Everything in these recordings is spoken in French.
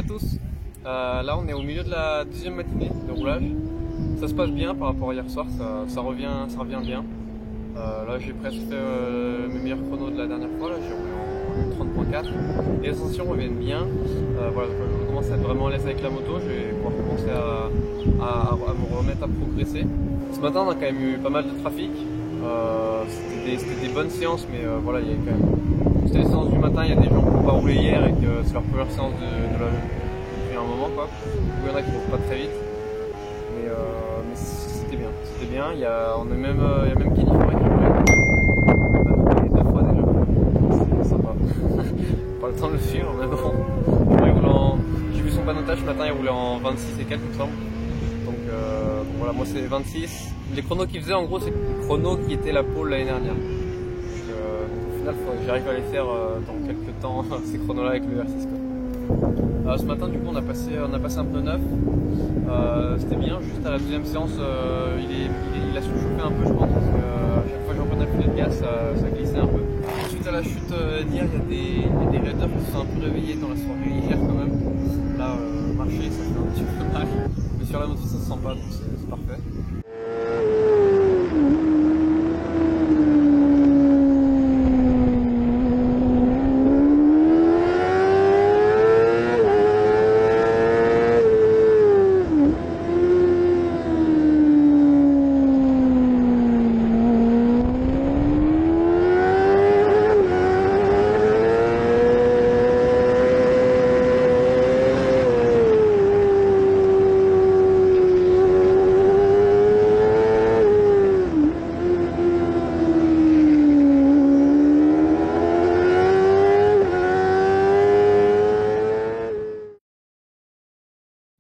tous. Là on est au milieu de la deuxième matinée de roulage. Ça se passe bien par rapport à hier soir, ça revient bien. Là j'ai presque fait mes meilleurs chronos de la dernière fois, là j'ai roulé en 30.4. Les ascensions reviennent bien. Voilà, donc, je commence à être vraiment à l'aise avec la moto, je vais pouvoir commencer à me remettre à progresser. Ce matin on a quand même eu pas mal de trafic. C'était des bonnes séances, mais voilà, il y a quand même. C'était les séances du matin, il y a des gens qui n'ont pas roulé hier et que c'est leur première séance depuis un moment, quoi. Il y en a qui ne roulent pas très vite, mais c'était bien. C'était bien. Il y a même Kenny Forêt qui roulait. On a roulé 2 fois déjà. C'est sympa. Pas le temps de le suivre, mais bon. J'ai vu son panotage ce matin, il roulait en 26 et quelques, il me semble. Donc voilà, moi c'est 26. Les chronos qu'il faisait, en gros, c'est le chrono qui était la pole l'année dernière. Au final, j'arrive à les faire dans quelques temps, ces chronos-là avec le R6. Ce matin, du coup, on a passé un pneu neuf. C'était bien, juste à la deuxième séance, il a surchauffé un peu, je pense, parce que à chaque fois que j'en prenais le filet de gaz, ça glissait un peu. Suite à la chute d'hier, il y a des raiders qui se sont un peu réveillés dans la soirée hier quand même. Là, marcher, ça fait un petit peu mal, mais sur la moto, ça se sent pas, donc c'est parfait.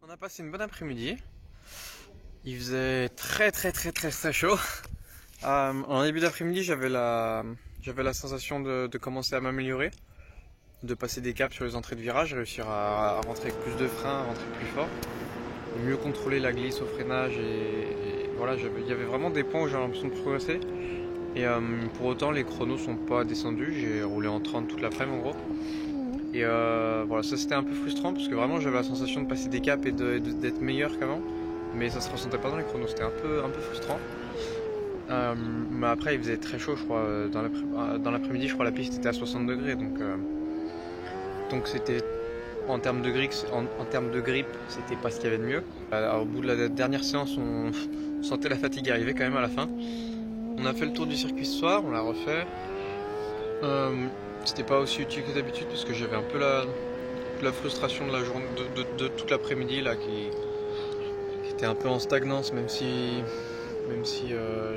On a passé une bonne après-midi. Il faisait très chaud. En début d'après-midi, j'avais la sensation de commencer à m'améliorer, de passer des caps sur les entrées de virage, réussir à rentrer avec plus de frein, à rentrer plus fort, mieux contrôler la glisse au freinage et voilà, il y avait vraiment des points où j'avais l'impression de progresser. Et pour autant, les chronos sont pas descendus. J'ai roulé en 30 toute l'après-midi en gros. Et voilà, ça c'était un peu frustrant parce que vraiment j'avais la sensation de passer des caps et d'être meilleur qu'avant. Mais ça se ressentait pas dans les chronos, c'était un peu frustrant. Mais après il faisait très chaud, je crois. Dans l'après-midi, je crois la piste était à 60 degrés. Donc c'était en termes de grip, c'était pas ce qu'il y avait de mieux. Au bout de la dernière séance, on sentait la fatigue arriver quand même à la fin. On a fait le tour du circuit ce soir, on l'a refait. C'était pas aussi utile que d'habitude parce que j'avais un peu la frustration de la journée, de toute l'après-midi là qui était un peu en stagnance, même si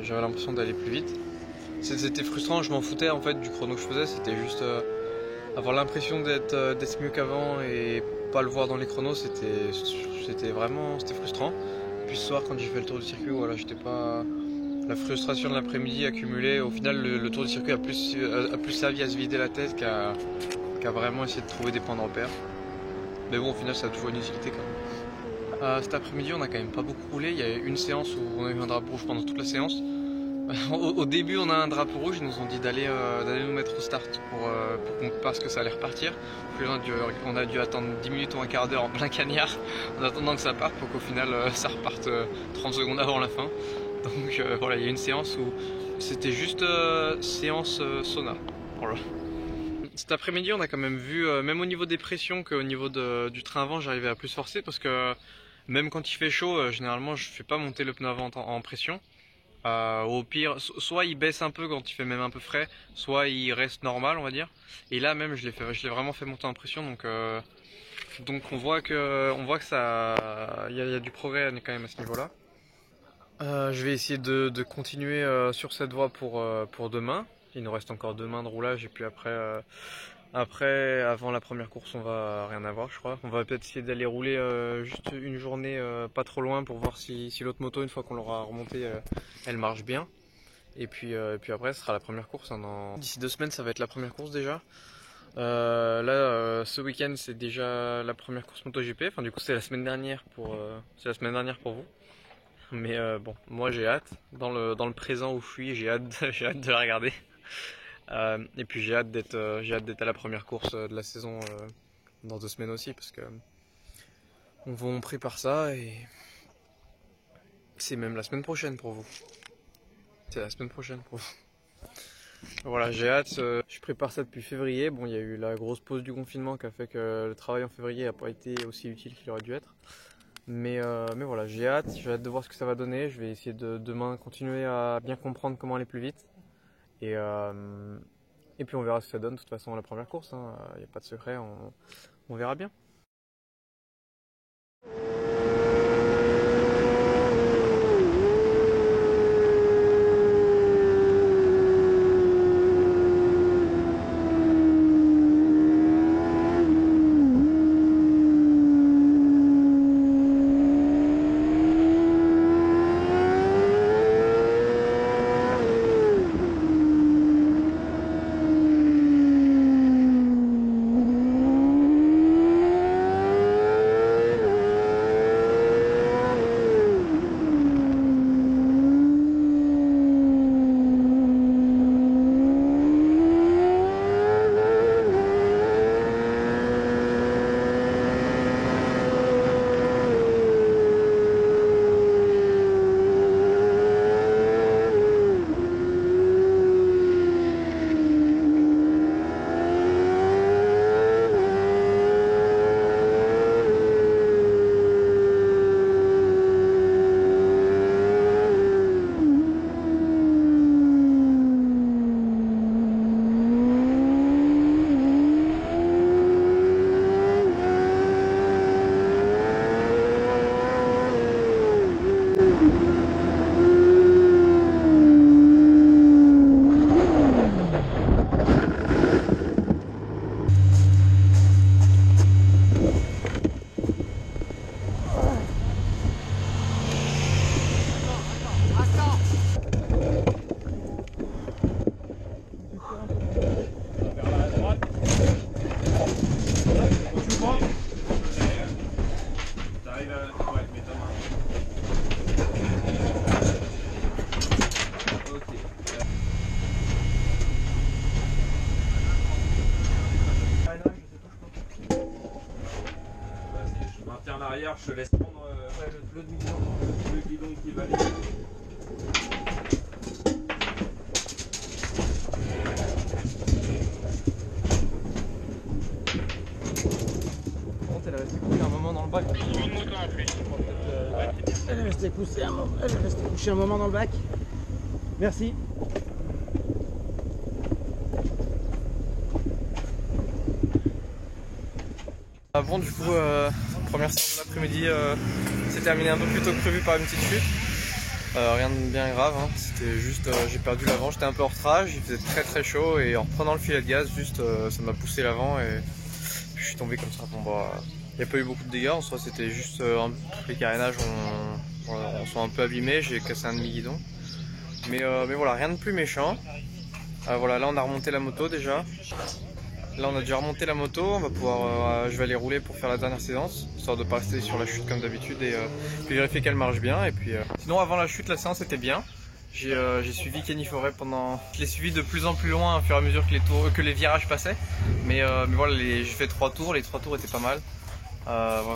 j'avais l'impression d'aller plus vite. C'était frustrant, je m'en foutais en fait du chrono que je faisais, c'était juste avoir l'impression d'être mieux qu'avant et pas le voir dans les chronos, c'était frustrant. Puis ce soir quand j'ai fait le tour du circuit, voilà, j'étais pas. La frustration de l'après-midi accumulée, au final le tour du circuit a plus servi à se vider la tête qu'à vraiment essayer de trouver des points de repère. Mais bon, au final ça a toujours une utilité quand même. Cet après-midi on a quand même pas beaucoup roulé, il y a eu une séance où on a eu un drapeau rouge pendant toute la séance. Au début on a un drapeau rouge, ils nous ont dit d'aller nous mettre au start parce que ça allait repartir. Puis on a dû attendre 10 minutes ou un quart d'heure en plein cagnard en attendant que ça parte pour qu'au final ça reparte 30 secondes avant la fin. Donc voilà, il y a une séance où c'était juste séance sauna. Voilà. Cet après-midi, on a quand même vu, même au niveau des pressions qu'au niveau du train avant, j'arrivais à plus forcer parce que même quand il fait chaud, généralement, je fais pas monter le pneu avant en pression. Au pire, soit il baisse un peu quand il fait même un peu frais, soit il reste normal, on va dire. Et là même, je l'ai vraiment fait monter en pression, donc on voit que ça, il y a du progrès quand même à ce niveau-là. Je vais essayer de continuer sur cette voie pour demain. Il nous reste encore 2 mains de roulage et puis après, avant la première course, on va rien avoir, je crois. On va peut-être essayer d'aller rouler juste une journée pas trop loin pour voir si l'autre moto, une fois qu'on l'aura remontée, elle marche bien. Et puis après, ce sera la première course. D'ici 2 semaines, ça va être la première course déjà. Là, ce week-end, c'est déjà la première course MotoGP. Enfin, du coup, c'est la semaine dernière pour vous. Mais bon, moi j'ai hâte, dans le présent où je suis, j'ai hâte de la regarder. Et puis j'ai hâte d'être à la première course de la saison dans 2 semaines aussi, parce que on prépare ça et c'est même la semaine prochaine pour vous. C'est la semaine prochaine pour vous. Voilà, j'ai hâte. Je prépare ça depuis février. Bon, il y a eu la grosse pause du confinement qui a fait que le travail en février n'a pas été aussi utile qu'il aurait dû être. Mais voilà, j'ai hâte de voir ce que ça va donner. Je vais essayer de demain continuer à bien comprendre comment aller plus vite. Et puis on verra ce que ça donne. De toute façon, la première course, il n'y a pas de secret, on verra bien. Je te laisse prendre le guidon qui va aller. Elle est restée couchée un moment dans le bac. Elle est restée couchée un moment dans le bac. Merci. Bon, du coup, première séance de l'après-midi s'est terminée un peu plus tôt que prévu par une petite chute. Rien de bien grave, hein. C'était juste, j'ai perdu l'avant, j'étais un peu en retrage, il faisait très très chaud et en reprenant le filet de gaz, juste ça m'a poussé l'avant et je suis tombé comme ça. Bon, bah, il n'y a pas eu beaucoup de dégâts, en soi c'était juste les carénages sont un peu abîmés, j'ai cassé un demi-guidon. Mais voilà, rien de plus méchant. Voilà, là on a remonté la moto déjà. Là on a déjà remonté la moto, on va pouvoir, je vais aller rouler pour faire la dernière séance, histoire de pas rester sur la chute comme d'habitude et puis vérifier qu'elle marche bien. Et puis, sinon avant la chute la séance était bien. J'ai suivi Kenny Forêt pendant... Je l'ai suivi de plus en plus loin au fur et à mesure que les virages passaient. Mais voilà, j'ai fait 3 tours, les 3 tours étaient pas mal.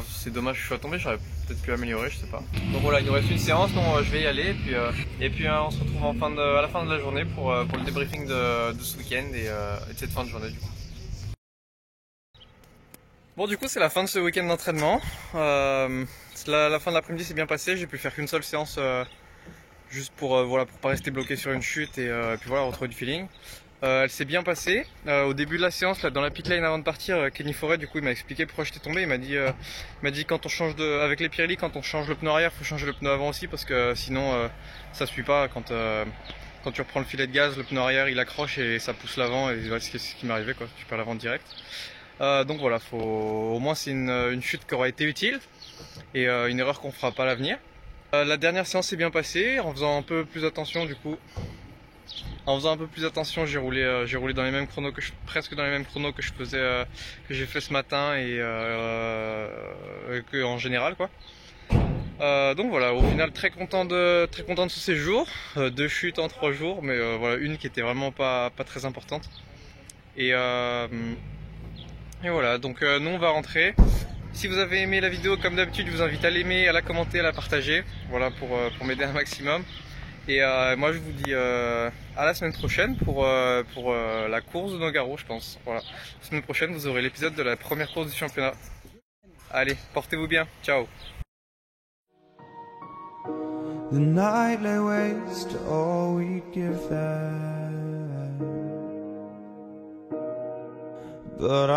C'est dommage que je sois tombé, j'aurais peut-être pu améliorer, je sais pas. Donc voilà, il nous reste une séance, donc je vais y aller et puis on se retrouve à la fin de la journée pour le débriefing de ce week-end et de cette fin de journée du coup. Bon, du coup c'est la fin de ce week-end d'entraînement. La fin de l'après-midi s'est bien passée, j'ai pu faire qu'une seule séance juste pour voilà, pour pas rester bloqué sur une chute et puis voilà, retrouver du feeling. Elle s'est bien passée. Au début de la séance, là, dans la pit lane avant de partir, Kenny Forêt du coup il m'a expliqué pourquoi j'étais tombé. Il m'a dit quand on change avec les Pirelli, quand on change le pneu arrière, faut changer le pneu avant aussi parce que sinon ça suit pas. Quand tu reprends le filet de gaz, le pneu arrière il accroche et ça pousse l'avant et voilà, c'est ce qui m'est arrivé quoi. Tu perds l'avant direct. Donc voilà, au moins c'est une chute qui aura été utile et une erreur qu'on fera pas à l'avenir. La dernière séance s'est bien passée en faisant un peu plus attention du coup. En faisant un peu plus attention, j'ai roulé dans les mêmes chronos presque dans les mêmes chronos que que j'ai fait ce matin et que en général quoi. Donc voilà, au final très content de ce séjour, 2 chutes en 3 jours, mais voilà une qui était vraiment pas très importante. Et voilà, donc nous on va rentrer. Si vous avez aimé la vidéo, comme d'habitude, je vous invite à l'aimer, à la commenter, à la partager. Voilà, pour m'aider un maximum. Et moi je vous dis à la semaine prochaine pour la course de Nogaro, je pense. Voilà. La semaine prochaine vous aurez l'épisode de la première course du championnat. Allez, portez-vous bien, ciao. The night lay waste to all we'd given, but